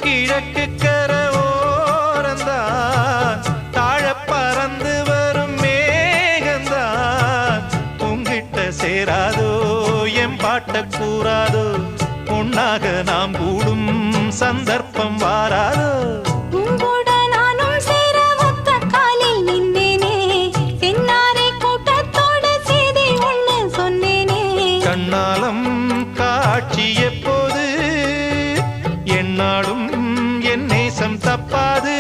கிழக்கு கர ஓரந்தான் தாழ பறந்து வரும் மேகந்தான் உங்கிட்ட சேராதோ என் பாட்ட கூறாதோ பொன்னாக நாம் கூடும் சந்தர்ப்பம் வாராதோ கண்ணாலம் காட்சி எப்போது என்னாலும் என் நேசம் தப்பாது